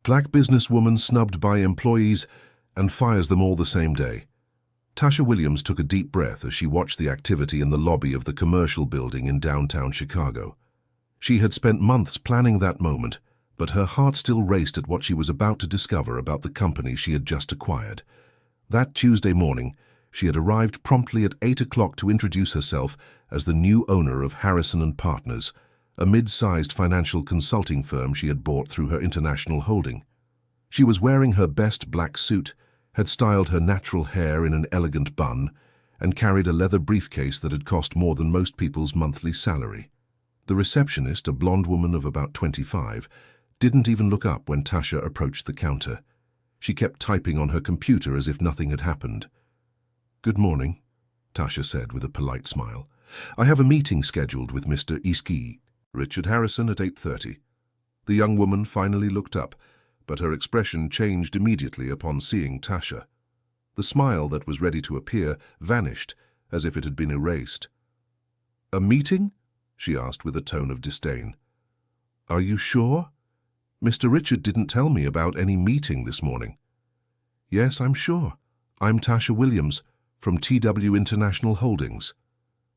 Black businesswoman snubbed by employees and fires them all the same day. Tasha Williams took a deep breath as she watched the activity in the lobby of the commercial building in downtown Chicago. She had spent months planning that moment, but her heart still raced at what she was about to discover about the company she had just acquired. That Tuesday morning, she had arrived promptly at 8 o'clock to introduce herself as the new owner of Harrison & Partners, a mid-sized financial consulting firm she had bought through her international holding. She was wearing her best black suit, had styled her natural hair in an elegant bun, and carried a leather briefcase that had cost more than most people's monthly salary. The receptionist, a blonde woman of about 25, didn't even look up when Tasha approached the counter. She kept typing on her computer as if nothing had happened. "Good morning," Tasha said with a polite smile. "I have a meeting scheduled with Mr. Iski, Richard Harrison, at 8:30. The young woman finally looked up, but her expression changed immediately upon seeing Tasha. The smile that was ready to appear vanished as if it had been erased. "A meeting?" she asked with a tone of disdain. "Are you sure? Mr. Richard didn't tell me about any meeting this morning." "Yes, I'm sure. I'm Tasha Williams from TW International Holdings."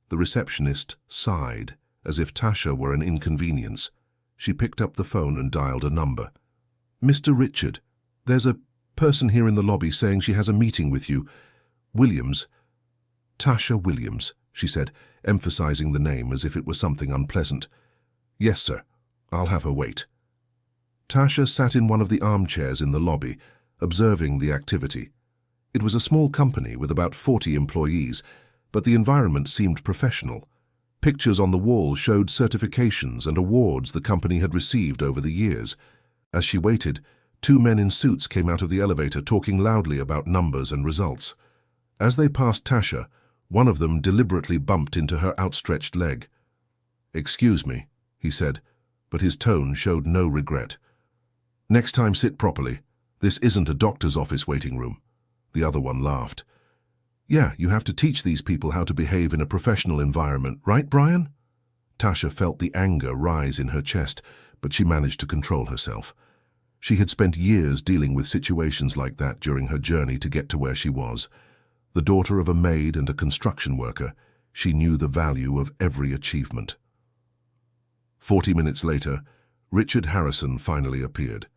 The receptionist sighed, as if Tasha were an inconvenience. She picked up the phone and dialed a number. "Mr. Richard, there's a person here in the lobby saying she has a meeting with you. Williams." "Tasha Williams," she said, emphasizing the name as if it were something unpleasant. "Yes, sir. I'll have her wait." Tasha sat in one of the armchairs in the lobby, observing the activity. It was a small company with about 40 employees, but the environment seemed professional. Pictures on the wall showed certifications and awards the company had received over the years. As she waited, two men in suits came out of the elevator talking loudly about numbers and results. As they passed Tasha, one of them deliberately bumped into her outstretched leg. "Excuse me," he said, but his tone showed no regret. "Next time sit properly. This isn't a doctor's office waiting room." The other one laughed. "Yeah, you have to teach these people how to behave in a professional environment, right, Brian?" Tasha felt the anger rise in her chest, but she managed to control herself. She had spent years dealing with situations like that during her journey to get to where she was. The daughter of a maid and a construction worker, she knew the value of every achievement. 40 minutes later, Richard Harrison finally appeared.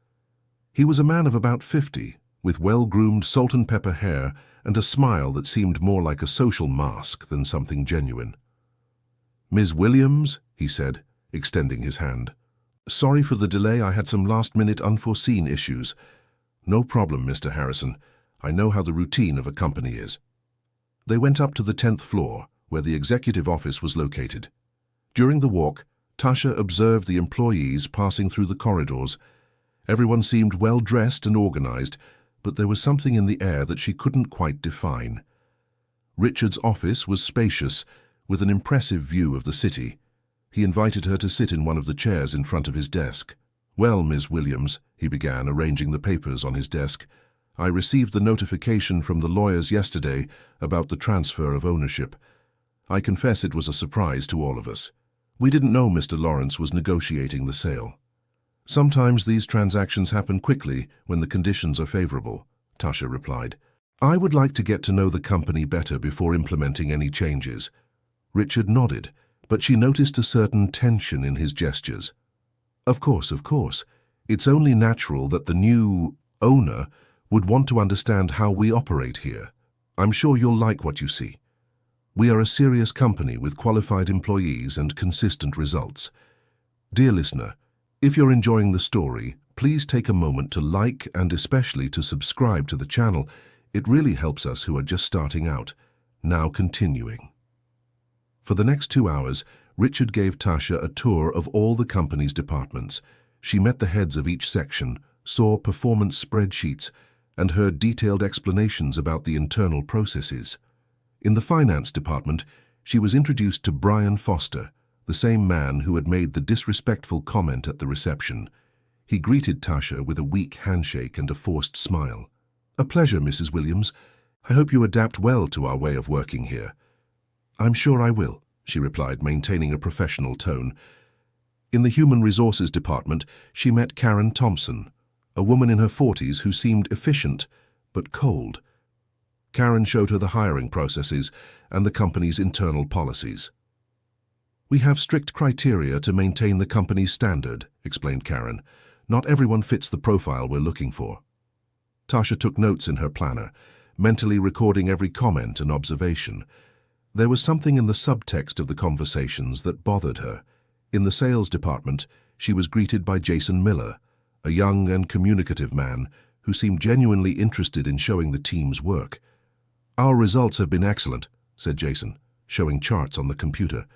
He was a man of about 50, with well-groomed salt-and-pepper hair and a smile that seemed more like a social mask than something genuine. "Ms. Williams," he said, extending his hand. "Sorry for the delay. I had some last-minute unforeseen issues." "No problem, Mr. Harrison. I know how the routine of a company is." They went up to the 10th floor, where the executive office was located. During the walk, Tasha observed the employees passing through the corridors. Everyone seemed well-dressed and organized, but there was something in the air that she couldn't quite define. Richard's office was spacious, with an impressive view of the city. He invited her to sit in one of the chairs in front of his desk. "Well, Ms. Williams," he began, arranging the papers on his desk, "I received the notification from the lawyers yesterday about the transfer of ownership. I confess it was a surprise to all of us. We didn't know Mr. Lawrence was negotiating the sale." "Sometimes these transactions happen quickly when the conditions are favorable," Tasha replied. "I would like to get to know the company better before implementing any changes." Richard nodded, but she noticed a certain tension in his gestures. Of course. It's only natural that the new owner would want to understand how we operate here. I'm sure you'll like what you see. We are a serious company with qualified employees and consistent results. Dear listener, if you're enjoying the story, please take a moment to like and especially to subscribe to the channel. It really helps us who are just starting out. Now continuing. For the next 2 hours, Richard gave Tasha a tour of all the company's departments. She met the heads of each section, saw performance spreadsheets, and heard detailed explanations about the internal processes. In the finance department, she was introduced to Brian Foster, the same man who had made the disrespectful comment at the reception. He greeted Tasha with a weak handshake and a forced smile. "A pleasure, Mrs. Williams. I hope you adapt well to our way of working here." "I'm sure I will," she replied, maintaining a professional tone. In the Human Resources Department, she met Karen Thompson. a woman in her 40s who seemed efficient but cold. Karen showed her the hiring processes and the company's internal policies. "We have strict criteria to maintain the company's standard," explained Karen. "Not everyone fits the profile we're looking for." Tasha took notes in her planner, mentally recording every comment and observation. There was something in the subtext of the conversations that bothered her. In the sales department, she was greeted by Jason Miller, a young and communicative man who seemed genuinely interested in showing the team's work. "Our results have been excellent," said Jason, showing charts on the computer.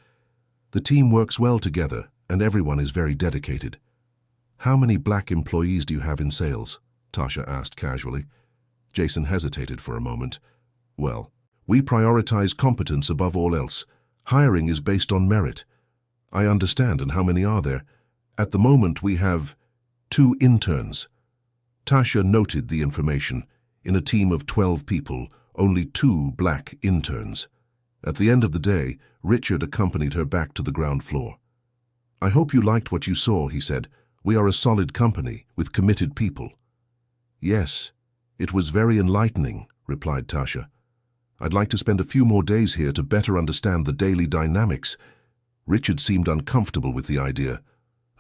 "The team works well together, and everyone is very dedicated." "How many black employees do you have in sales?" Tasha asked casually. Jason hesitated for a moment. "Well, we prioritize competence above all else. Hiring is based on merit." "I understand, and how many are there?" "At the moment we have 2 interns." Tasha noted the information. In a team of 12 people, only 2 black interns. At the end of the day, Richard accompanied her back to the ground floor. "I hope you liked what you saw," he said. "We are a solid company with committed people." "Yes, it was very enlightening," replied Tasha. "I'd like to spend a few more days here to better understand the daily dynamics." Richard seemed uncomfortable with the idea.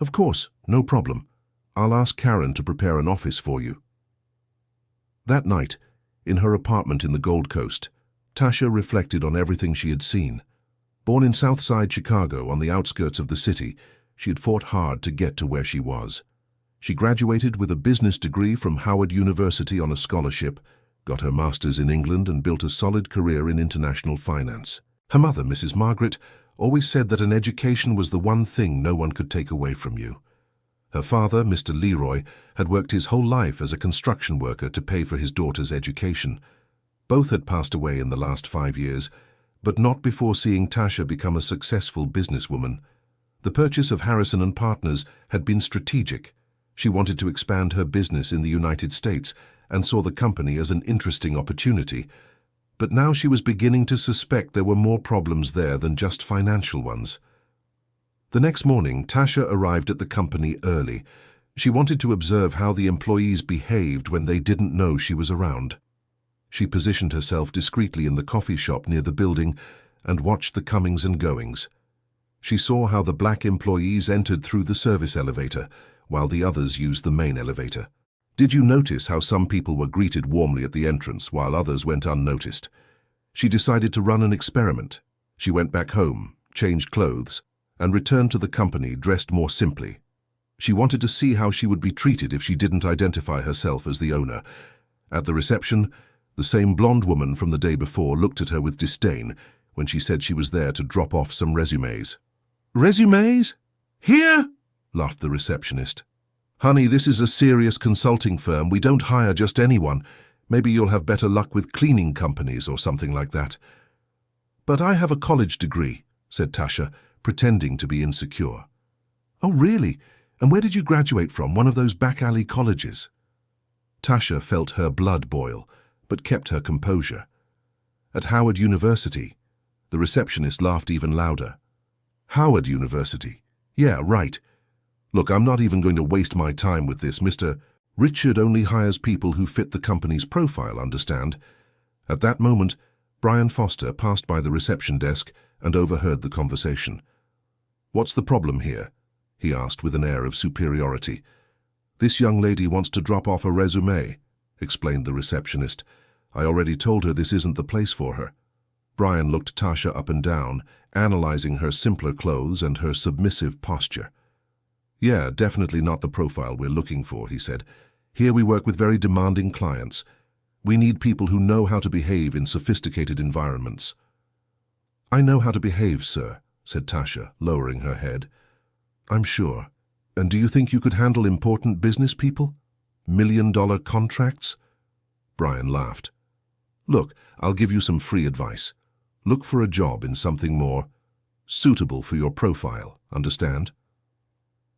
"Of course, no problem. I'll ask Karen to prepare an office for you." That night, in her apartment in the Gold Coast, Tasha reflected on everything she had seen. Born in Southside Chicago, on the outskirts of the city, she had fought hard to get to where she was. She graduated with a business degree from Howard University on a scholarship, got her master's in England, and built a solid career in international finance. Her mother, Mrs. Margaret, always said that an education was the one thing no one could take away from you. Her father, Mr. Leroy, had worked his whole life as a construction worker to pay for his daughter's education. Both had passed away in the last 5 years, but not before seeing Tasha become a successful businesswoman. The purchase of Harrison & Partners had been strategic. She wanted to expand her business in the United States and saw the company as an interesting opportunity. But now she was beginning to suspect there were more problems there than just financial ones. The next morning, Tasha arrived at the company early. She wanted to observe how the employees behaved when they didn't know she was around. She positioned herself discreetly in the coffee shop near the building and watched the comings and goings. She saw how the black employees entered through the service elevator, while the others used the main elevator. Did you notice how some people were greeted warmly at the entrance while others went unnoticed? She decided to run an experiment. She went back home, changed clothes, and returned to the company dressed more simply. She wanted to see how she would be treated if she didn't identify herself as the owner. At the reception, the same blonde woman from the day before looked at her with disdain when she said she was there to drop off some resumes. "Resumes? Here?" laughed the receptionist. "Honey, this is a serious consulting firm. We don't hire just anyone. Maybe you'll have better luck with cleaning companies or something like that." "But I have a college degree," said Tasha, pretending to be insecure. "Oh, really? And where did you graduate from? One of those back-alley colleges?" Tasha felt her blood boil, but kept her composure. "At Howard University." The receptionist laughed even louder. "Howard University? Yeah, right. Look, I'm not even going to waste my time with this. Mr. Richard only hires people who fit the company's profile, understand?" At that moment, Brian Foster passed by the reception desk and overheard the conversation. "What's the problem here?" he asked with an air of superiority. "This young lady wants to drop off a resume," explained the receptionist. "I already told her this isn't the place for her." Brian looked Tasha up and down, analyzing her simpler clothes and her submissive posture. "Yeah, definitely not the profile we're looking for," he said. "Here we work with very demanding clients. We need people who know how to behave in sophisticated environments." "I know how to behave, sir," said Tasha, lowering her head. "I'm sure. And do you think you could handle important business people? $1 million contracts?" Brian laughed. "Look, I'll give you some free advice. Look for a job in something more suitable for your profile, understand?"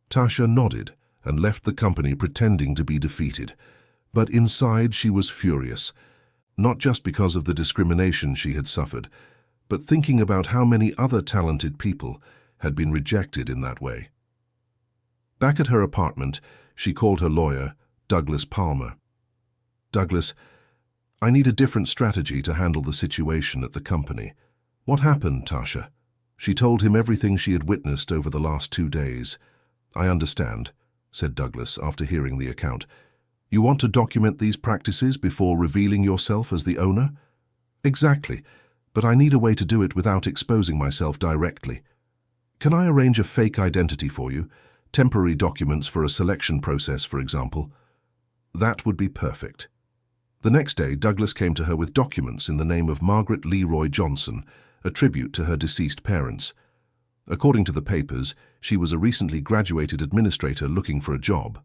Tasha nodded and left the company pretending to be defeated. But inside she was furious, not just because of the discrimination she had suffered, but thinking about how many other talented people had been rejected in that way. Back at her apartment, she called her lawyer, Douglas Palmer. Douglas, I need a different strategy to handle the situation at the company. What happened, Tasha? She told him everything she had witnessed over the last 2 days. I understand, said Douglas after hearing the account. You want to document these practices before revealing yourself as the owner? Exactly, but I need a way to do it without exposing myself directly. Can I arrange a fake identity for you? Temporary documents for a selection process, for example? That would be perfect. The next day, Douglas came to her with documents in the name of Margaret Leroy Johnson, a tribute to her deceased parents. According to the papers, she was a recently graduated administrator looking for a job.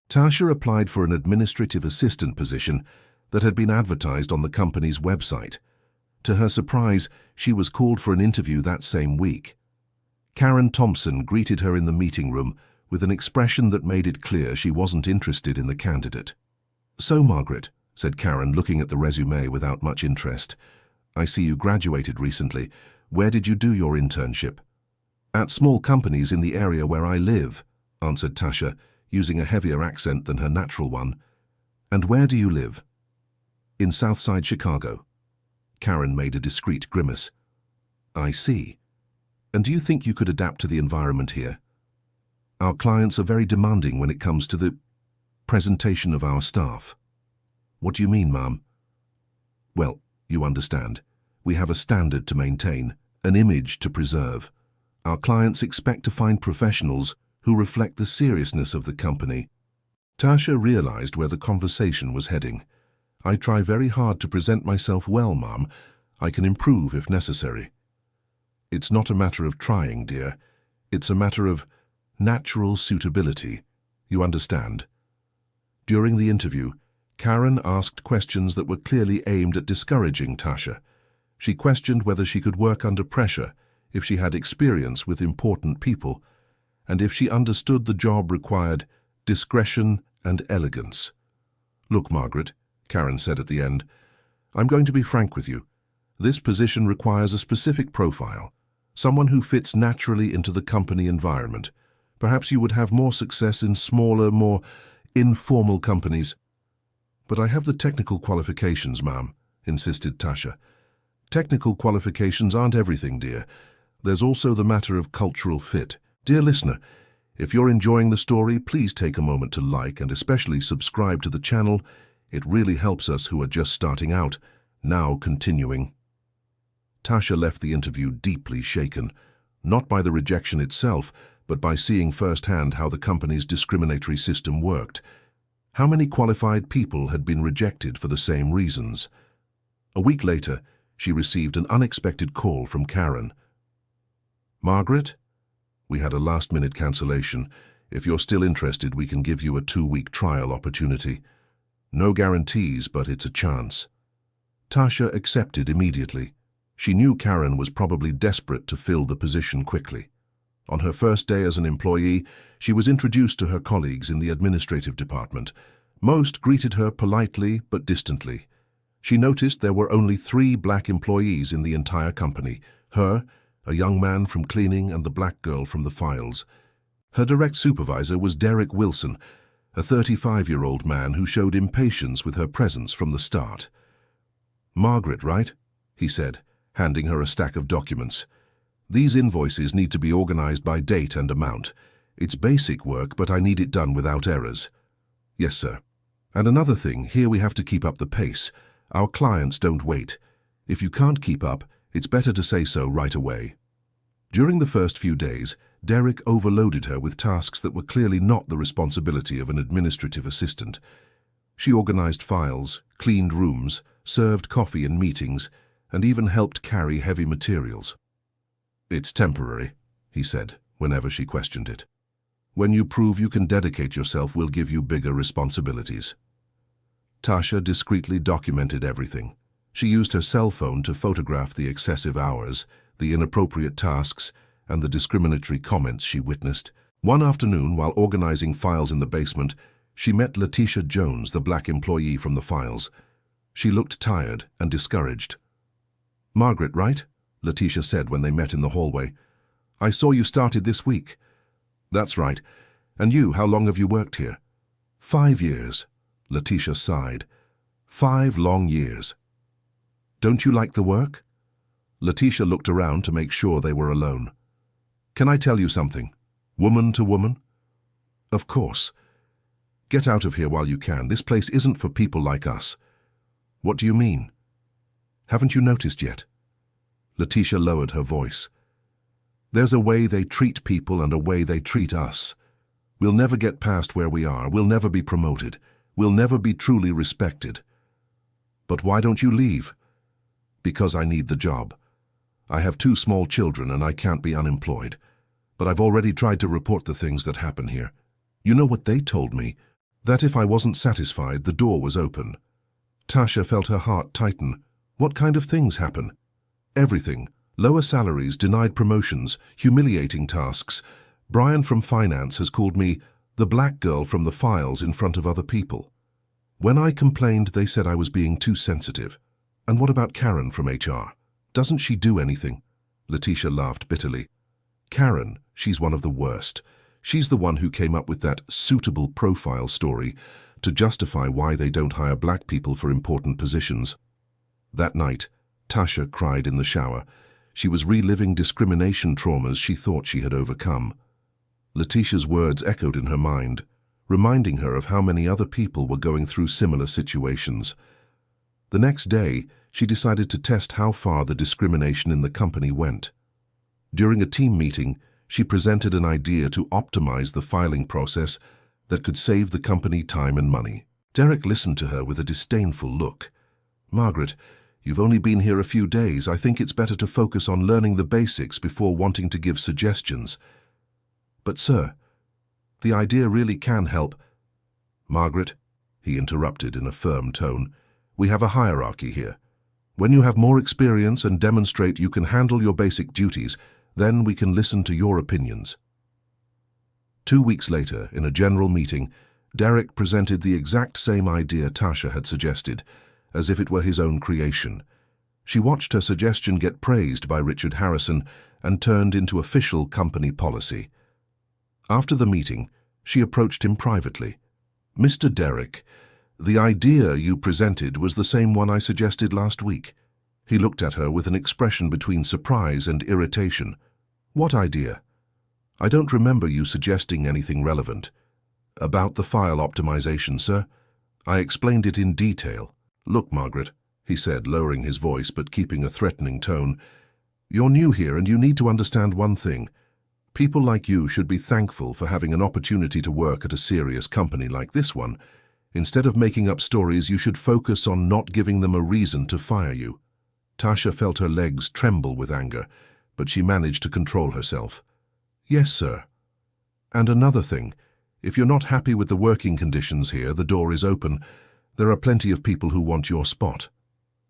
Tasha applied for an administrative assistant position that had been advertised on the company's website. To her surprise, she was called for an interview that same week. Karen Thompson greeted her in the meeting room with an expression that made it clear she wasn't interested in the candidate. So, Margaret, said Karen, looking at the resume without much interest, I see you graduated recently. Where did you do your internship? At small companies in the area where I live, answered Tasha, using a heavier accent than her natural one. And where do you live? In Southside Chicago. Karen made a discreet grimace. I see. And do you think you could adapt to the environment here? Our clients are very demanding when it comes to the presentation of our staff. What do you mean, ma'am? Well, you understand. We have a standard to maintain, an image to preserve. Our clients expect to find professionals who reflect the seriousness of the company. Tasha realized where the conversation was heading. I try very hard to present myself well, ma'am. I can improve if necessary. It's not a matter of trying, dear. It's a matter of natural suitability. You understand? During the interview, Karen asked questions that were clearly aimed at discouraging Tasha. She questioned whether she could work under pressure, if she had experience with important people, and if she understood the job required discretion and elegance. Look, Margaret, Karen said at the end, I'm going to be frank with you. This position requires a specific profile, someone who fits naturally into the company environment. Perhaps you would have more success in smaller, more informal companies. But I have the technical qualifications, ma'am, insisted Tasha. Technical qualifications aren't everything, dear. There's also the matter of cultural fit. Dear listener, if you're enjoying the story, please take a moment to like and especially subscribe to the channel. It really helps us who are just starting out. Now continuing. Tasha left the interview deeply shaken, not by the rejection itself, but by seeing firsthand how the company's discriminatory system worked. How many qualified people had been rejected for the same reasons? A week later, she received an unexpected call from Karen. Margaret? We had a last-minute cancellation. If you're still interested, we can give you a 2-week trial opportunity. No guarantees, but it's a chance. Tasha accepted immediately. She knew Karen was probably desperate to fill the position quickly. On her first day as an employee, she was introduced to her colleagues in the administrative department. Most greeted her politely but distantly. She noticed there were only 3 black employees in the entire company, her, a young man from cleaning, and the black girl from the files. Her direct supervisor was Derek Wilson, a 35-year-old man who showed impatience with her presence from the start. Margaret, right? He said, handing her a stack of documents. These invoices need to be organized by date and amount. It's basic work, but I need it done without errors. Yes, sir. And another thing, here we have to keep up the pace. Our clients don't wait. If you can't keep up, it's better to say so right away. During the first few days, Derek overloaded her with tasks that were clearly not the responsibility of an administrative assistant. She organized files, cleaned rooms, served coffee in meetings, and even helped carry heavy materials. It's temporary, he said, whenever she questioned it. When you prove you can dedicate yourself, we'll give you bigger responsibilities. Tasha discreetly documented everything. She used her cell phone to photograph the excessive hours, the inappropriate tasks, and the discriminatory comments she witnessed. One afternoon, while organizing files in the basement, she met Letitia Jones, the black employee from the files. She looked tired and discouraged. Margaret, right? Letitia said when they met in the hallway. I saw you started this week. That's right. And you, how long have you worked here? 5 years, Letitia sighed. 5 long years. Don't you like the work? Letitia looked around to make sure they were alone. Can I tell you something? Woman to woman? Of course. Get out of here while you can. This place isn't for people like us. What do you mean? Haven't you noticed yet? Letitia lowered her voice. There's a way they treat people and a way they treat us. We'll never get past where we are. We'll never be promoted. We'll never be truly respected. But why don't you leave? Because I need the job. I have 2 small children and I can't be unemployed. But I've already tried to report the things that happen here. You know what they told me? That if I wasn't satisfied, the door was open. Tasha felt her heart tighten. What kind of things happen? Everything. Lower salaries, denied promotions, humiliating tasks. Brian from finance has called me the black girl from the files in front of other people. When I complained, they said I was being too sensitive. And what about Karen from HR? Doesn't she do anything? Letitia laughed bitterly. Karen, she's one of the worst. She's the one who came up with that suitable profile story to justify why they don't hire black people for important positions. That night, Tasha cried in the shower. She was reliving discrimination traumas she thought she had overcome. Letitia's words echoed in her mind, reminding her of how many other people were going through similar situations. The next day, she decided to test how far the discrimination in the company went. During a team meeting, she presented an idea to optimize the filing process that could save the company time and money. Derek listened to her with a disdainful look. Margaret, you've only been here a few days. I think it's better to focus on learning the basics before wanting to give suggestions. But, sir, the idea really can help. Margaret, he interrupted in a firm tone, we have a hierarchy here. When you have more experience and demonstrate you can handle your basic duties, then we can listen to your opinions. 2 weeks later, in a general meeting, Derek presented the exact same idea Tasha had suggested, as if it were his own creation. She watched her suggestion get praised by Richard Harrison and turned into official company policy. After the meeting, she approached him privately. Mr. Derek, the idea you presented was the same one I suggested last week. He looked at her with an expression between surprise and irritation. What idea? I don't remember you suggesting anything relevant. About the file optimization, sir. I explained it in detail. Look, Margaret, he said, lowering his voice but keeping a threatening tone. You're new here and you need to understand one thing. People like you should be thankful for having an opportunity to work at a serious company like this one. Instead of making up stories, you should focus on not giving them a reason to fire you. Tasha felt her legs tremble with anger, but she managed to control herself. Yes, sir. And another thing, if you're not happy with the working conditions here, the door is open. There are plenty of people who want your spot.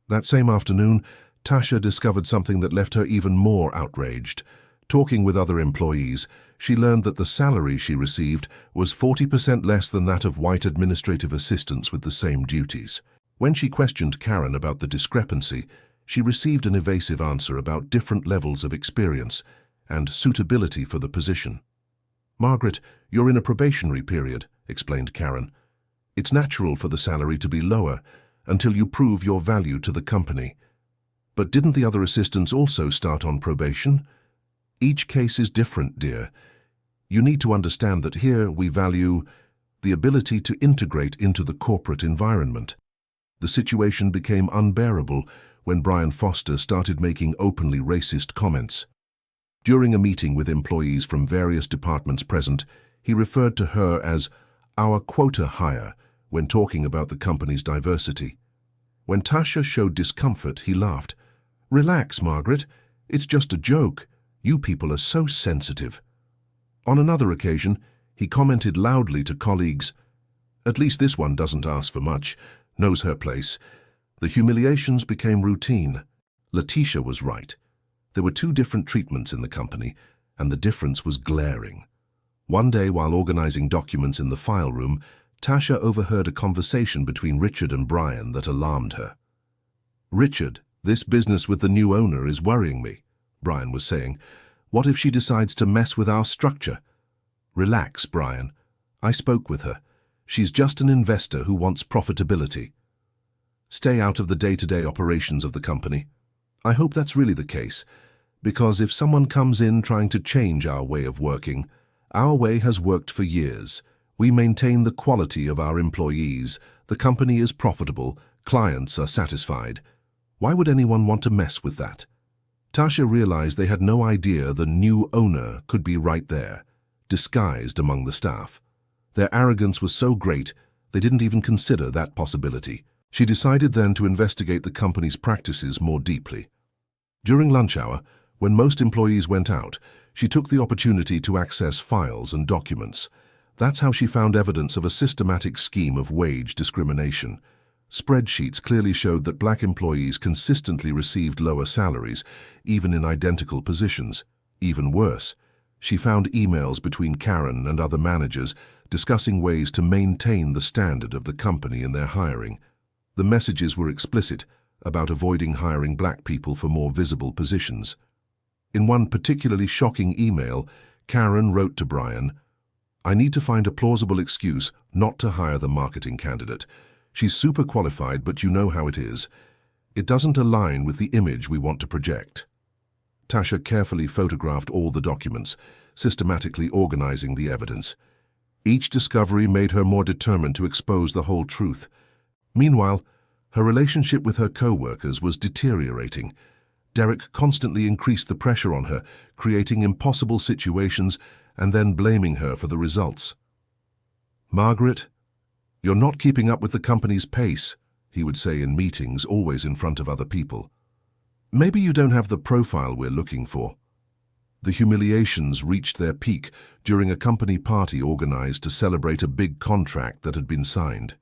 That same afternoon, Tasha discovered something that left her even more outraged. Talking with other employees, she learned that the salary she received was 40% less than that of white administrative assistants with the same duties. When she questioned Karen about the discrepancy, she received an evasive answer about different levels of experience and suitability for the position. Margaret, you're in a probationary period, explained Karen. It's natural for the salary to be lower until you prove your value to the company. But didn't the other assistants also start on probation? Each case is different, dear. You need to understand that here we value the ability to integrate into the corporate environment. The situation became unbearable when Brian Foster started making openly racist comments. During a meeting with employees from various departments present, he referred to her as our quota hire when talking about the company's diversity. When Tasha showed discomfort, he laughed. Relax, Margaret. It's just a joke. You people are so sensitive. On another occasion, he commented loudly to colleagues, at least this one doesn't ask for much, knows her place. The humiliations became routine. Letitia was right. There were 2 different treatments in the company, and the difference was glaring. One day, while organizing documents in the file room, Tasha overheard a conversation between Richard and Brian that alarmed her. Richard, this business with the new owner is worrying me, Brian was saying. What if she decides to mess with our structure? Relax, Brian. I spoke with her. She's just an investor who wants profitability. Stay out of the day-to-day operations of the company. I hope that's really the case, because if someone comes in trying to change our way of working, our way has worked for years. We maintain the quality of our employees, the company is profitable, clients are satisfied. Why would anyone want to mess with that? Tasha realized they had no idea the new owner could be right there, disguised among the staff. Their arrogance was so great, they didn't even consider that possibility. She decided then to investigate the company's practices more deeply. During lunch hour, when most employees went out, she took the opportunity to access files and documents. That's how she found evidence of a systematic scheme of wage discrimination. Spreadsheets clearly showed that black employees consistently received lower salaries, even in identical positions. Even worse, she found emails between Karen and other managers discussing ways to maintain the standard of the company in their hiring. The messages were explicit about avoiding hiring black people for more visible positions. In one particularly shocking email, Karen wrote to Brian, "I need to find a plausible excuse not to hire the marketing candidate. She's super qualified, but you know how it is. It doesn't align with the image we want to project." Tasha carefully photographed all the documents, systematically organizing the evidence. Each discovery made her more determined to expose the whole truth. Meanwhile, her relationship with her co-workers was deteriorating. Derek constantly increased the pressure on her, creating impossible situations and then blaming her for the results. "Margaret, you're not keeping up with the company's pace," he would say in meetings, always in front of other people. "Maybe you don't have the profile we're looking for." The humiliations reached their peak during a company party organized to celebrate a big contract that had been signed.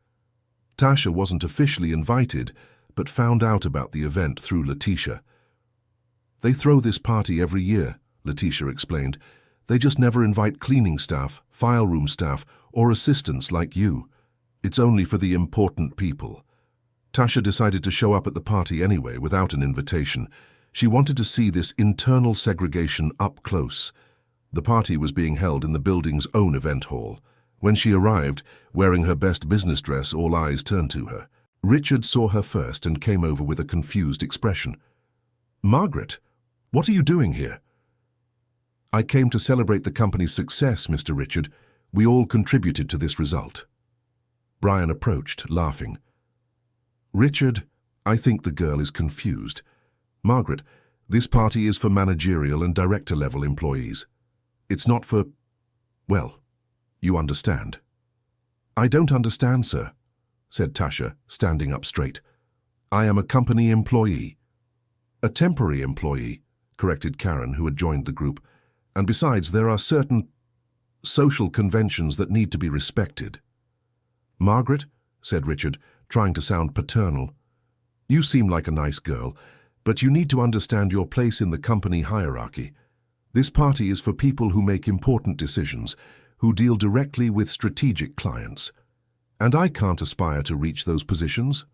Tasha wasn't officially invited, but found out about the event through Letitia. "They throw this party every year," Letitia explained. "They just never invite cleaning staff, file room staff, or assistants like you. It's only for the important people." Tasha decided to show up at the party anyway without an invitation. She wanted to see this internal segregation up close. The party was being held in the building's own event hall. When she arrived, wearing her best business dress, all eyes turned to her. Richard saw her first and came over with a confused expression. "Margaret, what are you doing here?" "I came to celebrate the company's success, Mr. Richard. We all contributed to this result." Brian approached, laughing. "Richard, I think the girl is confused. Margaret, this party is for managerial and director-level employees. It's not for, well, you understand." "I don't understand, sir," said Tasha, standing up straight. "I am a company employee." "A temporary employee," corrected Karen, who had joined the group. "And besides, there are certain social conventions that need to be respected." "Margaret," said Richard, trying to sound paternal, "you seem like a nice girl, but you need to understand your place in the company hierarchy. This party is for people who make important decisions, who deal directly with strategic clients. And I can't aspire to reach those positions."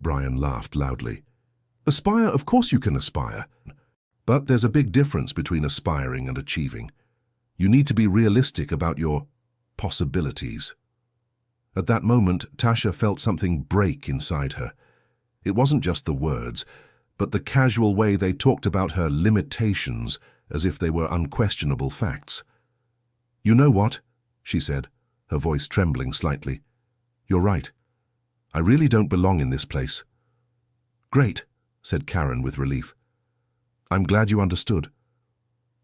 Brian laughed loudly. "Aspire? Of course you can aspire. But there's a big difference between aspiring and achieving. You need to be realistic about your possibilities." At that moment, Tasha felt something break inside her. It wasn't just the words, but the casual way they talked about her limitations as if they were unquestionable facts. "You know what?" she said, her voice trembling slightly. "You're right. I really don't belong in this place." "Great," said Karen with relief. "I'm glad you understood.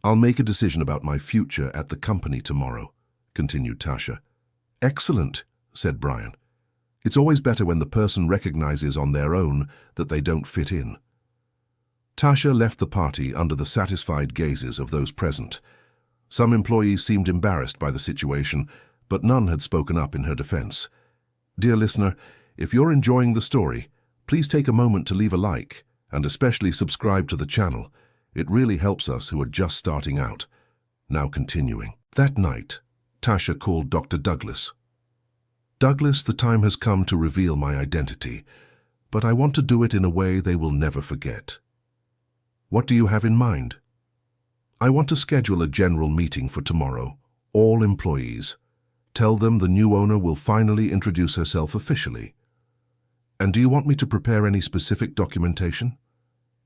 I'll make a decision about my future at the company tomorrow," continued Tasha. "Excellent," said Brian. "It's always better when the person recognizes on their own that they don't fit in." Tasha left the party under the satisfied gazes of those present. Some employees seemed embarrassed by the situation, but none had spoken up in her defense. Dear listener, if you're enjoying the story, please take a moment to leave a like, and especially subscribe to the channel. It really helps us who are just starting out. Now continuing. That night, Tasha called Dr. Douglas. "Douglas, the time has come to reveal my identity, but I want to do it in a way they will never forget." "What do you have in mind?" "I want to schedule a general meeting for tomorrow, all employees. Tell them the new owner will finally introduce herself officially. And do you want me to prepare any specific documentation?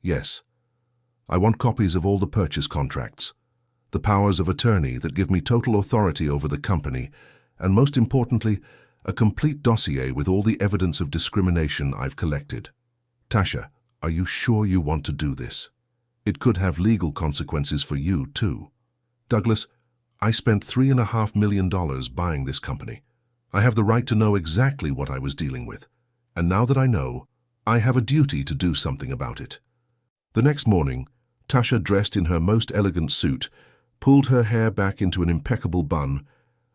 Yes. I want copies of all the purchase contracts, the powers of attorney that give me total authority over the company, and most importantly, a complete dossier with all the evidence of discrimination I've collected. Tasha, are you sure you want to do this? It could have legal consequences for you, too. Douglas, I spent $3.5 million buying this company. I have the right to know exactly what I was dealing with. And now that I know, I have a duty to do something about it. The next morning, Tasha, dressed in her most elegant suit, pulled her hair back into an impeccable bun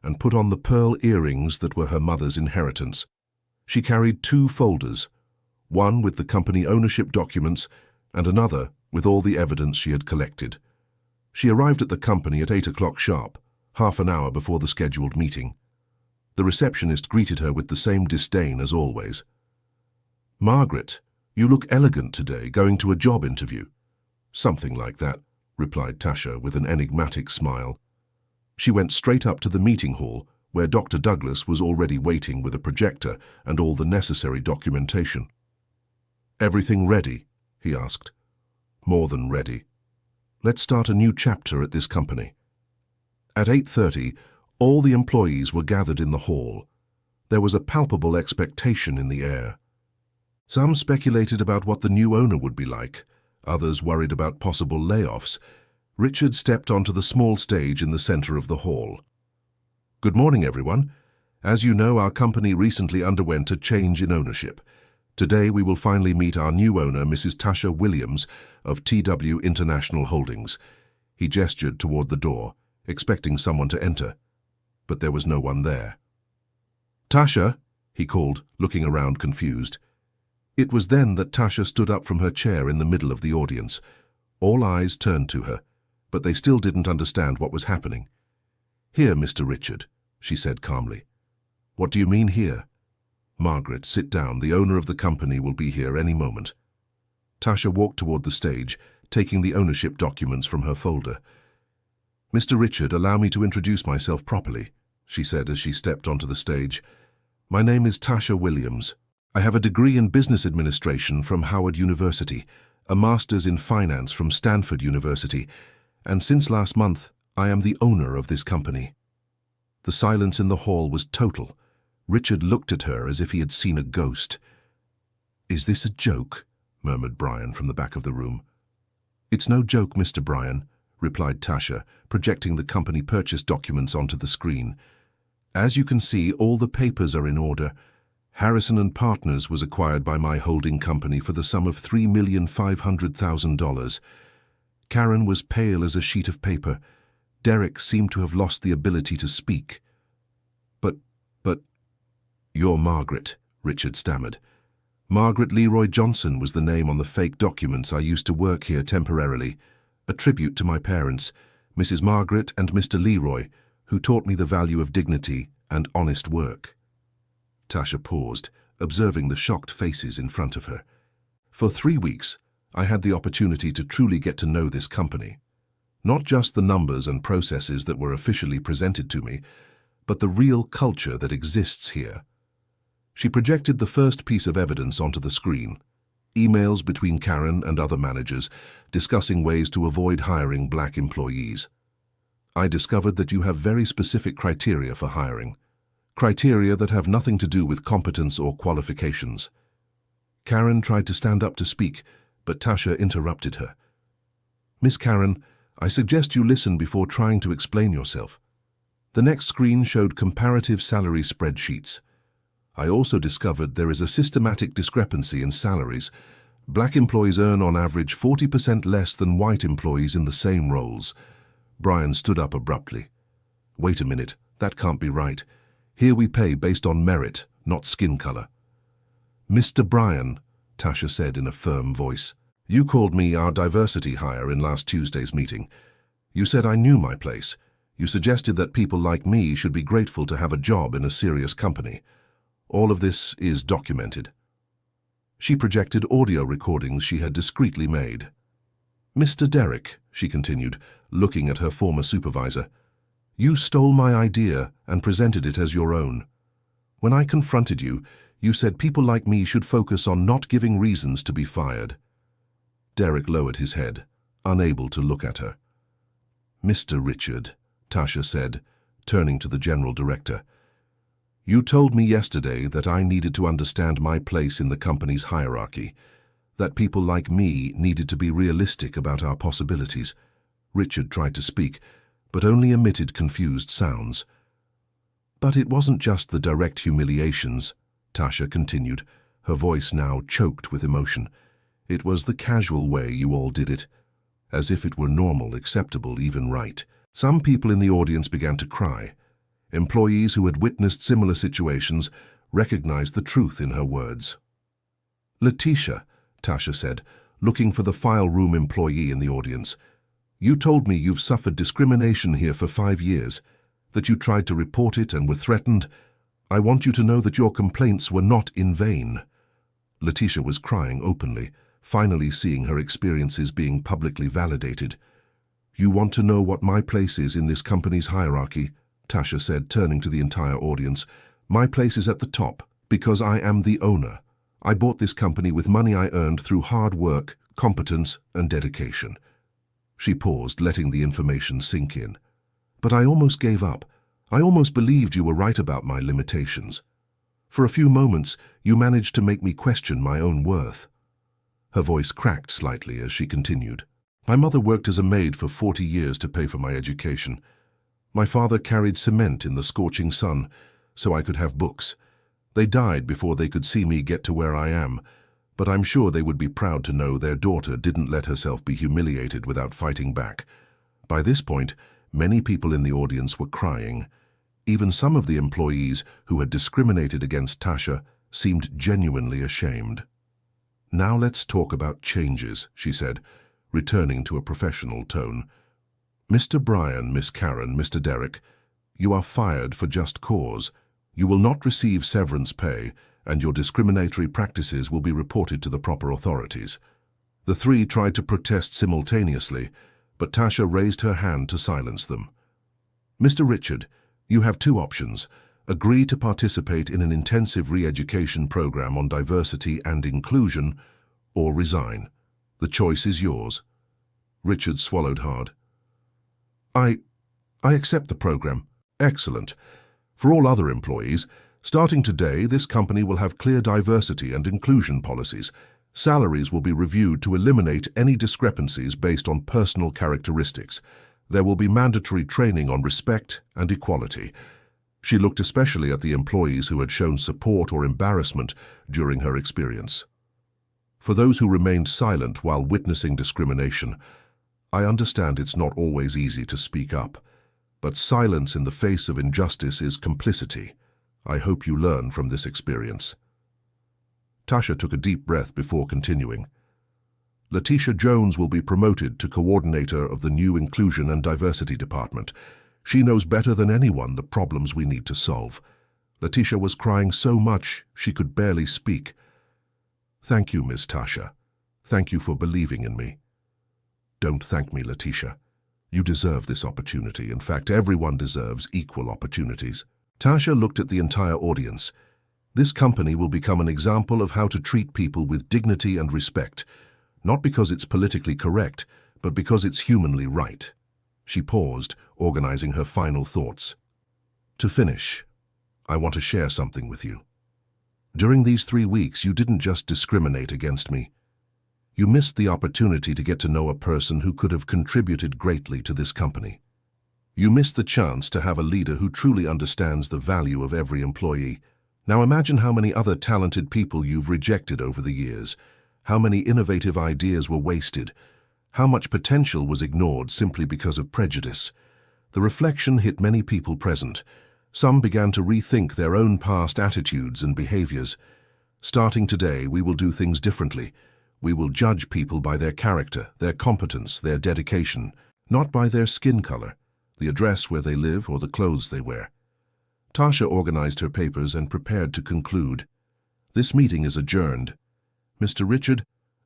and put on the pearl earrings that were her mother's inheritance. She carried 2 folders, one with the company ownership documents and another with all the evidence she had collected. She arrived at the company at 8 o'clock sharp, half an hour before the scheduled meeting. The receptionist greeted her with the same disdain as always. "Margaret, you look elegant today, going to a job interview." "Something like that," replied Tasha with an enigmatic smile. She went straight up to the meeting hall, where Dr. Douglas was already waiting with a projector and all the necessary documentation. "Everything ready?" he asked. "More than ready. Let's start a new chapter at this company." At 8:30, all the employees were gathered in the hall. There was a palpable expectation in the air. Some speculated about what the new owner would be like. Others worried about possible layoffs. Richard stepped onto the small stage in the center of the hall. "Good morning, everyone. As you know, our company recently underwent a change in ownership. Today we will finally meet our new owner, Mrs. Tasha Williams of TW International Holdings." He gestured toward the door, expecting someone to enter, but there was no one there. "Tasha," he called, looking around confused. It was then that Tasha stood up from her chair in the middle of the audience. All eyes turned to her, but they still didn't understand what was happening. "Here, Mr. Richard," she said calmly. "What do you mean here?" "Margaret, sit down. The owner of the company will be here any moment." Tasha walked toward the stage, taking the ownership documents from her folder. "Mr. Richard, allow me to introduce myself properly," she said as she stepped onto the stage. "My name is Tasha Williams. I have a degree in business administration from Howard University, a master's in finance from Stanford University, and since last month, I am the owner of this company." The silence in the hall was total. Richard looked at her as if he had seen a ghost. "Is this a joke?" murmured Brian from the back of the room. "It's no joke, Mr. Brian," replied Tasha, projecting the company purchase documents onto the screen. "As you can see, all the papers are in order. Harrison and Partners was acquired by my holding company for the sum of $3,500,000. Karen was pale as a sheet of paper. Derek seemed to have lost the ability to speak. But, "You're Margaret," Richard stammered. "Margaret Leroy Johnson was the name on the fake documents. I used to work here temporarily. A tribute to my parents, Mrs. Margaret and Mr. Leroy, who taught me the value of dignity and honest work." Tasha paused, observing the shocked faces in front of her. "For 3 weeks, I had the opportunity to truly get to know this company. Not just the numbers and processes that were officially presented to me, but the real culture that exists here." She projected the first piece of evidence onto the screen. Emails between Karen and other managers discussing ways to avoid hiring black employees. "I discovered that you have very specific criteria for hiring. Criteria that have nothing to do with competence or qualifications." Karen tried to stand up to speak, but Tasha interrupted her. "Miss Karen, I suggest you listen before trying to explain yourself." The next screen showed comparative salary spreadsheets. "I also discovered there is a systematic discrepancy in salaries. Black employees earn on average 40% less than white employees in the same roles." Brian stood up abruptly. "Wait a minute, that can't be right. Here we pay based on merit, not skin color." "Mr. Brian," Tasha said in a firm voice, "you called me our diversity hire in last Tuesday's meeting. You said I knew my place. You suggested that people like me should be grateful to have a job in a serious company. All of this is documented." She projected audio recordings she had discreetly made. "Mr. Derek," she continued, looking at her former supervisor, You stole my idea and presented it as your own. When I confronted you, you said people like me should focus on not giving reasons to be fired. Derek lowered his head, unable to look at her. Mr. Richard, Tasha said, turning to the general director, you told me yesterday that I needed to understand my place in the company's hierarchy, that people like me needed to be realistic about our possibilities. Richard tried to speak, but only emitted confused sounds. But it wasn't just the direct humiliations, Tasha continued, her voice now choked with emotion. It was the casual way you all did it, as if it were normal, acceptable, even right. Some people in the audience began to cry. Employees who had witnessed similar situations recognized the truth in her words. Letitia, Tasha said, looking for the file room employee in the audience, you told me you've suffered discrimination here for 5 years, that you tried to report it and were threatened. I want you to know that your complaints were not in vain. Letitia was crying openly, finally seeing her experiences being publicly validated. You want to know what my place is in this company's hierarchy? Tasha said, turning to the entire audience. My place is at the top, because I am the owner. I bought this company with money I earned through hard work, competence, and dedication. She paused, letting the information sink in. But I almost gave up. I almost believed you were right about my limitations. For a few moments, you managed to make me question my own worth. Her voice cracked slightly as she continued. My mother worked as a maid for 40 years to pay for my education. My father carried cement in the scorching sun so I could have books. They died before they could see me get to where I am, but I'm sure they would be proud to know their daughter didn't let herself be humiliated without fighting back. By this point, many people in the audience were crying. Even some of the employees who had discriminated against Tasha seemed genuinely ashamed. Now let's talk about changes, she said, returning to a professional tone. Mr. Brian, Miss Karen, Mr. Derek, you are fired for just cause. You will not receive severance pay, and your discriminatory practices will be reported to the proper authorities. The three tried to protest simultaneously, but Tasha raised her hand to silence them. Mr. Richard, you have 2 options. Agree to participate in an intensive re-education program on diversity and inclusion, or resign. The choice is yours. Richard swallowed hard. I accept the program. Excellent. For all other employees, starting today, this company will have clear diversity and inclusion policies. Salaries will be reviewed to eliminate any discrepancies based on personal characteristics. There will be mandatory training on respect and equality. She looked especially at the employees who had shown support or embarrassment during her experience. For those who remained silent while witnessing discrimination, I understand it's not always easy to speak up, but silence in the face of injustice is complicity. I hope you learn from this experience. Tasha took a deep breath before continuing. Letitia Jones will be promoted to coordinator of the new Inclusion and Diversity Department. She knows better than anyone the problems we need to solve. Letitia was crying so much she could barely speak. Thank you, Miss Tasha. Thank you for believing in me. Don't thank me, Letitia. You deserve this opportunity. In fact, everyone deserves equal opportunities. Tasha looked at the entire audience. This company will become an example of how to treat people with dignity and respect, not because it's politically correct, but because it's humanly right. She paused, organizing her final thoughts. To finish, I want to share something with you. During these 3 weeks, you didn't just discriminate against me. You missed the opportunity to get to know a person who could have contributed greatly to this company. You missed the chance to have a leader who truly understands the value of every employee. Now imagine how many other talented people you've rejected over the years, how many innovative ideas were wasted, how much potential was ignored simply because of prejudice. The reflection hit many people present. Some began to rethink their own past attitudes and behaviors. Starting today, we will do things differently. We will judge people by their character, their competence, their dedication, not by their skin color, the address where they live, or the clothes they wear. Tasha organized her papers and prepared to conclude. This meeting is adjourned. Mr. Richard,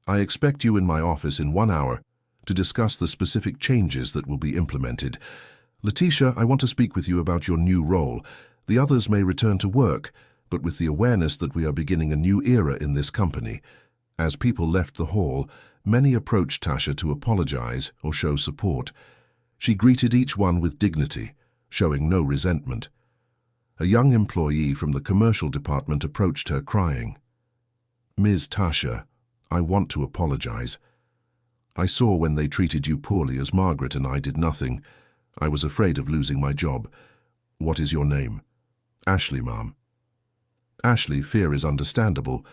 I expect you in my office in 1 hour to discuss the specific changes that will be implemented. Letitia, I want to speak with you about your new role. The others may return to work, but with the awareness that we are beginning a new era in this company. As people left the hall, many approached Tasha to apologize or show support. She greeted each one with dignity, showing no resentment. A young employee from the commercial department approached her crying. "Ms. Tasha, I want to apologize. I saw when they treated you poorly as Margaret and I did nothing. I was afraid of losing my job. What is your name?" "Ashley, ma'am." "Ashley, fear is understandable,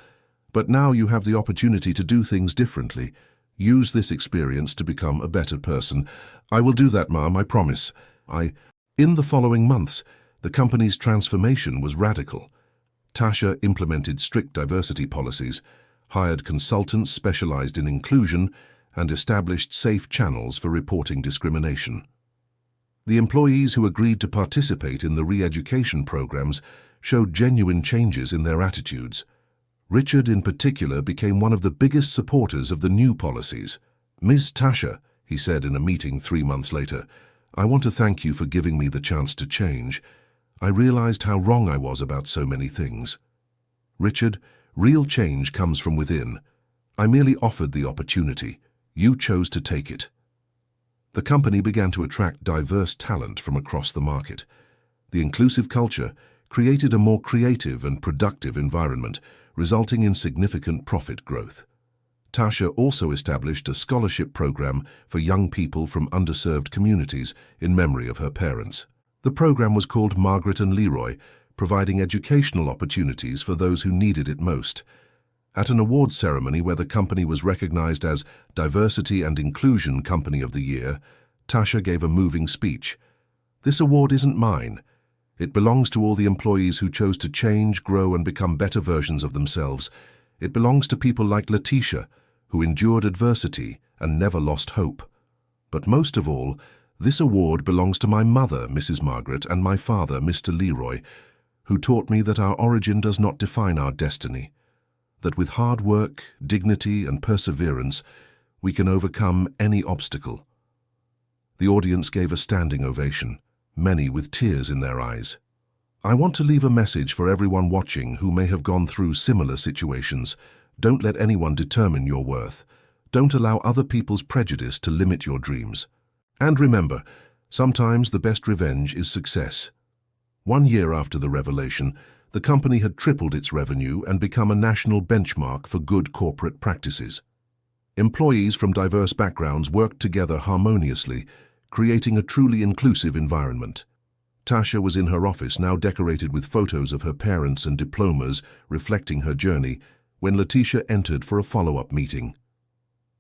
but now you have the opportunity to do things differently. Use this experience to become a better person." "I will do that, ma'am, I promise." In the following months, the company's transformation was radical. Tasha implemented strict diversity policies, hired consultants specialized in inclusion, and established safe channels for reporting discrimination. The employees who agreed to participate in the re-education programs showed genuine changes in their attitudes. Richard, in particular, became one of the biggest supporters of the new policies. "Ms. Tasha," he said in a meeting 3 months later, "I want to thank you for giving me the chance to change. I realized how wrong I was about so many things." "Richard, real change comes from within. I merely offered the opportunity. You chose to take it." The company began to attract diverse talent from across the market. The inclusive culture created a more creative and productive environment, resulting in significant profit growth. Tasha also established a scholarship program for young people from underserved communities in memory of her parents. The program was called Margaret and Leroy, providing educational opportunities for those who needed it most. At an awards ceremony where the company was recognized as Diversity and Inclusion Company of the Year, Tasha gave a moving speech. "This award isn't mine. It belongs to all the employees who chose to change, grow, and become better versions of themselves. It belongs to people like Letitia, who endured adversity and never lost hope. But most of all, this award belongs to my mother, Mrs. Margaret, and my father, Mr. Leroy, who taught me that our origin does not define our destiny, that with hard work, dignity, and perseverance, we can overcome any obstacle." The audience gave a standing ovation, many with tears in their eyes. I want to leave a message for everyone watching who may have gone through similar situations. Don't let anyone determine your worth. Don't allow other people's prejudice to limit your dreams. And remember, sometimes the best revenge is success. 1 year after the revelation, the company had tripled its revenue and become a national benchmark for good corporate practices. Employees from diverse backgrounds worked together harmoniously, creating a truly inclusive environment. Tasha was in her office, now decorated with photos of her parents and diplomas reflecting her journey, when Letitia entered for a follow-up meeting.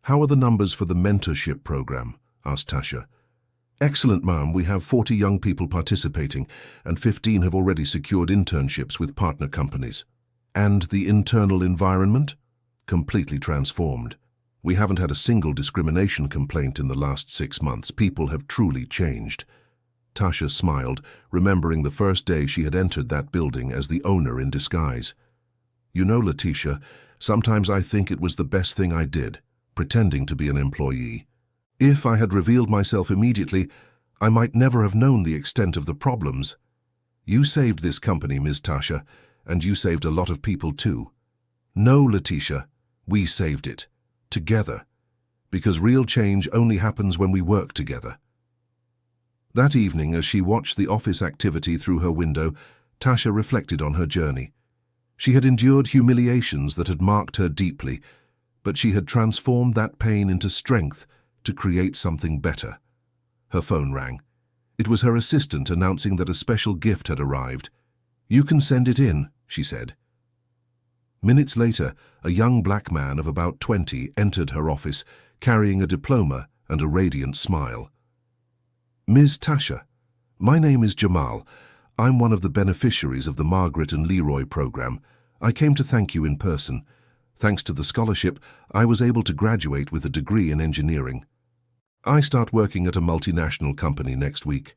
"How are the numbers for the mentorship program?" asked Tasha. "Excellent, ma'am. We have 40 young people participating, and 15 have already secured internships with partner companies." "And the internal environment?" "Completely transformed. We haven't had a single discrimination complaint in the last 6 months. People have truly changed." Tasha smiled, remembering the first day she had entered that building as the owner in disguise. "You know, Letitia, sometimes I think it was the best thing I did, pretending to be an employee. If I had revealed myself immediately, I might never have known the extent of the problems. You saved this company, Ms. Tasha, and you saved a lot of people too. No, Letitia, we saved it. Together. Because real change only happens when we work together." That evening, as she watched the office activity through her window, Tasha reflected on her journey. She had endured humiliations that had marked her deeply, but she had transformed that pain into strength to create something better. Her phone rang. It was her assistant announcing that a special gift had arrived. "You can send it in," she said. Minutes later, a young black man of about 20 entered her office, carrying a diploma and a radiant smile. "Ms. Tasha, my name is Jamal. I'm one of the beneficiaries of the Margaret and Leroy program. I came to thank you in person. Thanks to the scholarship, I was able to graduate with a degree in engineering. I start working at a multinational company next week."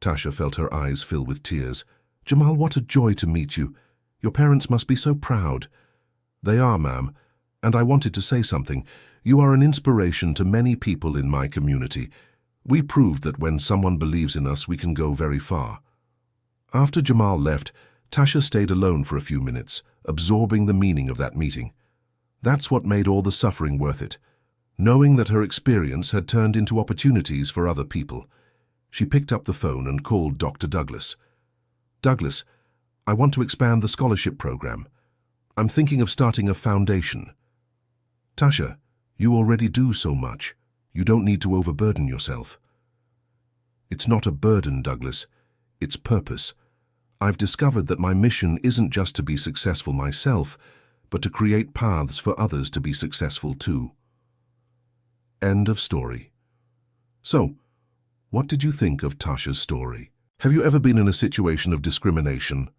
Tasha felt her eyes fill with tears. "Jamal, what a joy to meet you. Your parents must be so proud." "They are, ma'am. And I wanted to say something. You are an inspiration to many people in my community. We proved that when someone believes in us, we can go very far. After Jamal left, Tasha stayed alone for a few minutes, absorbing the meaning of that meeting. That's what made all the suffering worth it. Knowing that her experience had turned into opportunities for other people. She picked up the phone and called Dr. Douglas. "Douglas, I want to expand the scholarship program. I'm thinking of starting a foundation." "Tasha, you already do so much. You don't need to overburden yourself." "It's not a burden, Douglas. It's purpose. I've discovered that my mission isn't just to be successful myself, but to create paths for others to be successful too." End of story. So, what did you think of Tasha's story? Have you ever been in a situation of discrimination?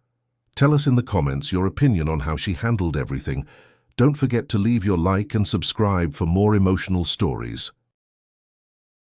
Tell us in the comments your opinion on how she handled everything. Don't forget to leave your like and subscribe for more emotional stories.